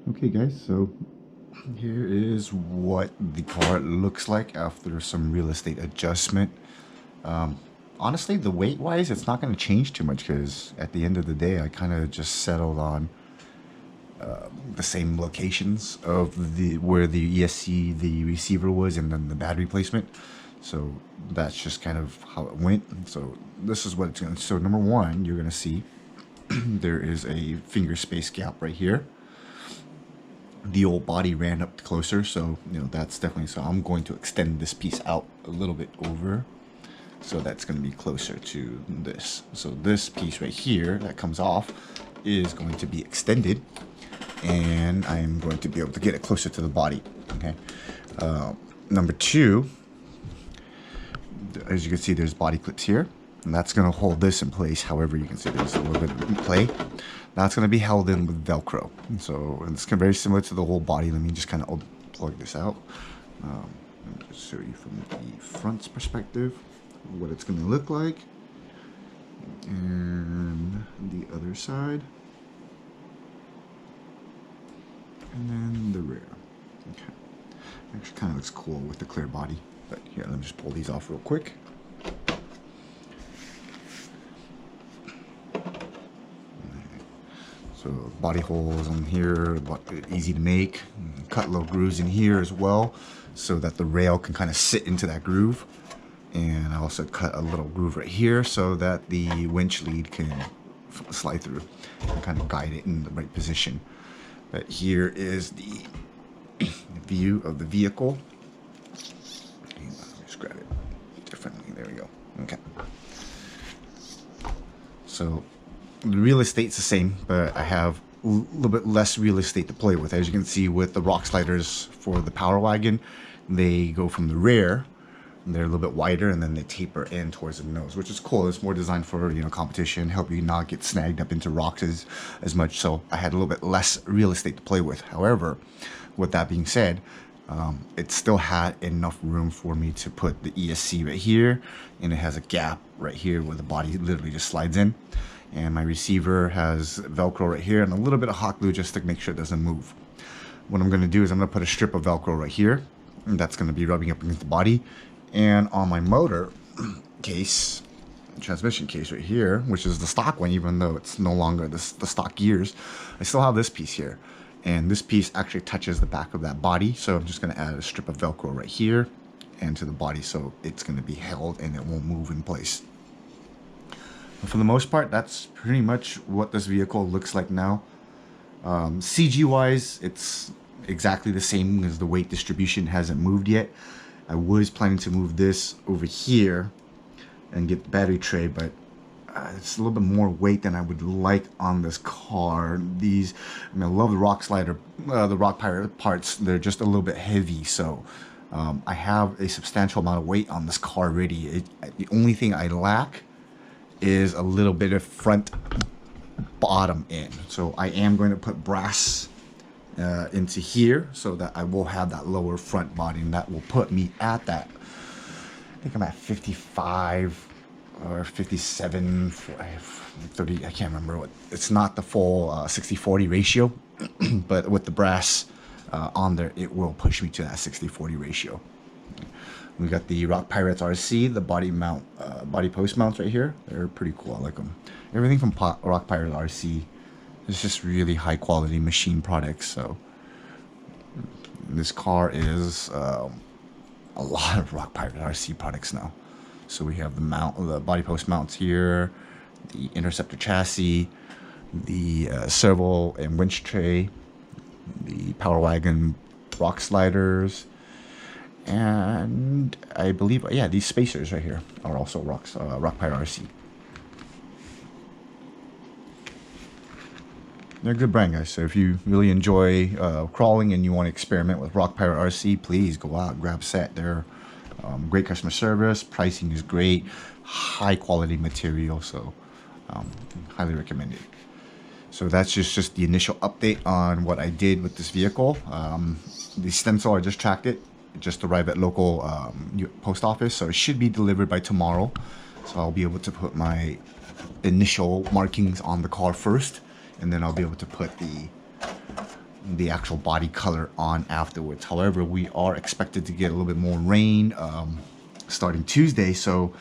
Okay guys, so here is what the car looks like after some real estate adjustment. Honestly, the weight wise, it's not going to change too much because at the end of the day, I kind of just settled on the same locations of the where the ESC, the receiver was, and then the battery placement. So that's just kind of how it went. So this is what it's going to, so number one, you're going to see there is a finger space gap right here. The old body ran up closer, so that's definitely, so I'm going to extend this piece out a little bit over, so that's going to be closer to this. So this piece right here that comes off is going to be extended, and I'm going to be able to get it closer to the body. Okay. Number two, as you can see, there's body clips here, and that's going to hold this in place. However, you can see there's a little bit of play. That's going to be held in with Velcro. So it's very similar to the whole body. Let me just kind of plug this out. Let me just show you from the front's perspective what it's going to look like. And the other side. And then the rear. Okay. Actually kind of looks cool with the clear body. But here, let me just pull these off real quick. So body holes on here, easy to make. Cut little grooves in here as well, so that the rail can kind of sit into that groove. And I also cut a little groove right here so that the winch lead can slide through and kind of guide it in the right position. But here is the view of the vehicle. Just grab it differently. There we go. Okay. So the real estate's the same, but I have a little bit less real estate to play with. As you can see with the rock sliders for the Power Wagon, they go from the rear, they're a little bit wider, and then they taper in towards the nose, which is cool. It's more designed for competition, help you not get snagged up into rocks as much. So I had a little bit less real estate to play with. However, with that being said, it still had enough room for me to put the ESC right here, and it has a gap right here where the body literally just slides in. And my receiver has Velcro right here and a little bit of hot glue just to make sure it doesn't move. What I'm going to do is I'm going to put a strip of Velcro right here, and that's going to be rubbing up against the body. And on my motor case, transmission case right here, which is the stock one, even though it's no longer the stock gears, I still have this piece here. And this piece actually touches the back of that body, so I'm just going to add a strip of Velcro right here and to the body, so it's going to be held and it won't move in place. For the most part, that's pretty much what this vehicle looks like now. CG wise, it's exactly the same as the weight distribution hasn't moved yet. I was planning to move this over here and get the battery tray, but it's a little bit more weight than I would like on this car. I love the rock slider, the rock pirate parts. They're just a little bit heavy, so I have a substantial amount of weight on this car already. The only thing I lack is a little bit of front bottom end. So I am going to put brass into here so that I will have that lower front body, and that will put me at that, I think I'm at 55 or 57, 30, I can't remember what. It's not the full 60-40 ratio, but with the brass on there, it will push me to that 60-40 ratio. We got the Rock Pirates RC, the body post mounts right here. They're pretty cool. I like them. Everything from Rock Pirates RC is just really high quality machine products. So this car is a lot of Rock Pirates RC products now. So we have the body post mounts here, the Interceptor chassis, the servo and winch tray, the Power Wagon rock sliders. And I believe, yeah, these spacers right here are also Rock Pirate RC. They're a good brand, guys. So if you really enjoy crawling and you want to experiment with Rock Pirate RC, please go out and grab a set. They're great customer service. Pricing is great. High quality material. So highly recommended. So that's just the initial update on what I did with this vehicle. The stencil, I just tracked it. It just arrived at local post office, so it should be delivered by tomorrow. So I'll be able to put my initial markings on the car first, and then I'll be able to put the the actual body color on afterwards. However, we are expected to get a little bit more rain starting Tuesday, so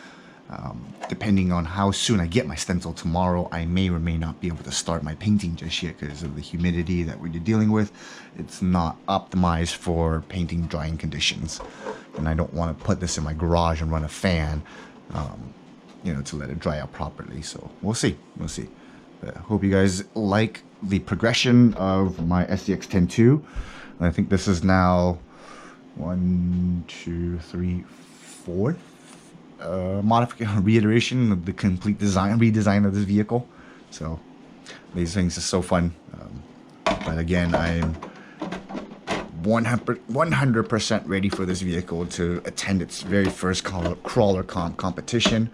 depending on how soon I get my stencil tomorrow, I may or may not be able to start my painting just yet because of the humidity that we're dealing with. It's not optimized for painting drying conditions, and I don't want to put this in my garage and run a fan, you know, to let it dry out properly. So we'll see. But I hope you guys like the progression of my SCX10ii. I think this is now 1, 2, 3, 4th modification, reiteration of the complete redesign of this vehicle. So these things are so fun. But again, I'm 100% ready for this vehicle to attend its very first crawler competition.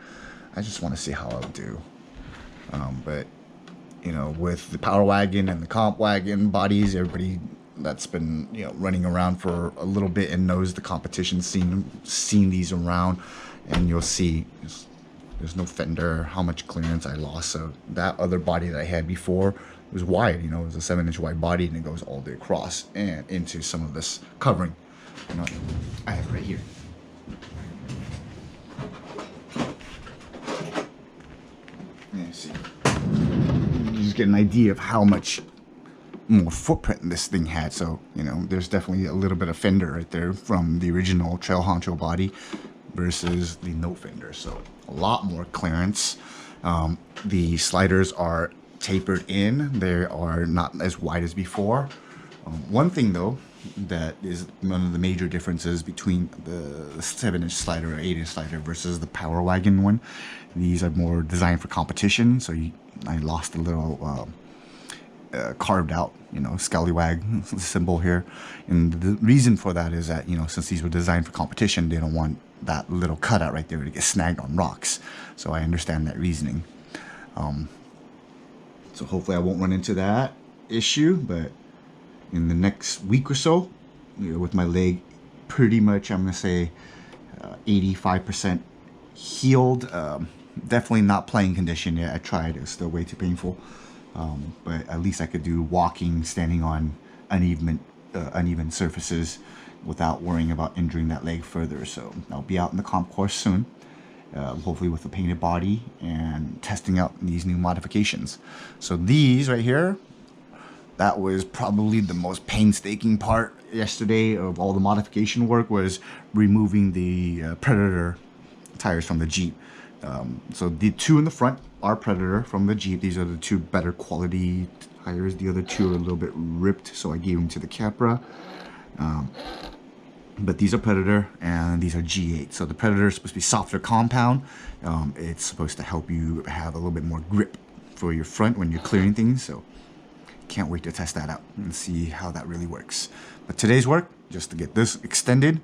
I just want to see how I'll do. But you know, with the Power Wagon and the Comp Wagon bodies, everybody that's been, you know, running around for a little bit and knows the competition, seen these around, and you'll see there's no fender, how much clearance I lost. So that other body that I had before was wide, you know, it was a 7-inch wide body, and it goes all the way across and into some of this covering. You know, I have it right here. Yeah, see, you just get an idea of how much more footprint this thing had. So, you know, there's definitely a little bit of fender right there from the original Trail Honcho body versus the no fender. So a lot more clearance. The sliders are tapered in. They are not as wide as before. One thing though that is one of the major differences between the 7-inch slider or 8-inch slider versus the Power Wagon one, these are more designed for competition. So I lost a little carved out, you know, scallywag symbol here, and the reason for that is that, you know, since these were designed for competition, they don't want that little cutout right there to get snagged on rocks. So I understand that reasoning. So hopefully I won't run into that issue, but in the next week or so, you know, with my leg pretty much, I'm gonna say 85% healed. Definitely not playing condition yet. I tried, it was still way too painful. But at least I could do walking, standing on uneven surfaces without worrying about injuring that leg further. So I'll be out in the comp course soon, hopefully with a painted body and testing out these new modifications. So these right here, that was probably the most painstaking part yesterday of all the modification work, was removing the Predator tires from the Jeep. So the two in the front are Predator from the Jeep. These are the two better quality tires. The other two are a little bit ripped, so I gave them to the Capra. But these are Predator and these are G8. So the Predator is supposed to be softer compound. It's supposed to help you have a little bit more grip for your front when you're clearing things. So can't wait to test that out and see how that really works. But today's work, just to get this extended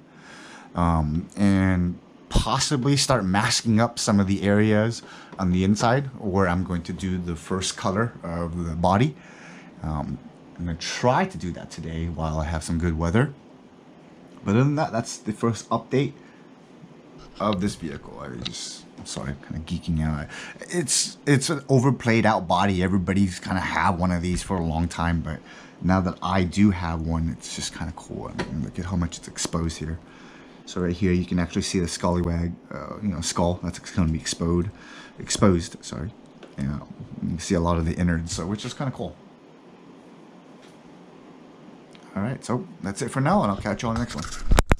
and possibly start masking up some of the areas on the inside where I'm going to do the first color of the body. I'm going to try to do that today while I have some good weather. But other than that, that's the first update of this vehicle. I'm sorry, I'm kind of geeking out. It's an overplayed out body. Everybody's kind of had one of these for a long time, but now that I do have one, it's just kind of cool. I mean, look at how much it's exposed here. So right here, you can actually see the scallywag, you know, skull that's going to be exposed. Sorry, you can see a lot of the innards, so which is kind of cool. All right, so that's it for now, and I'll catch you on the next one.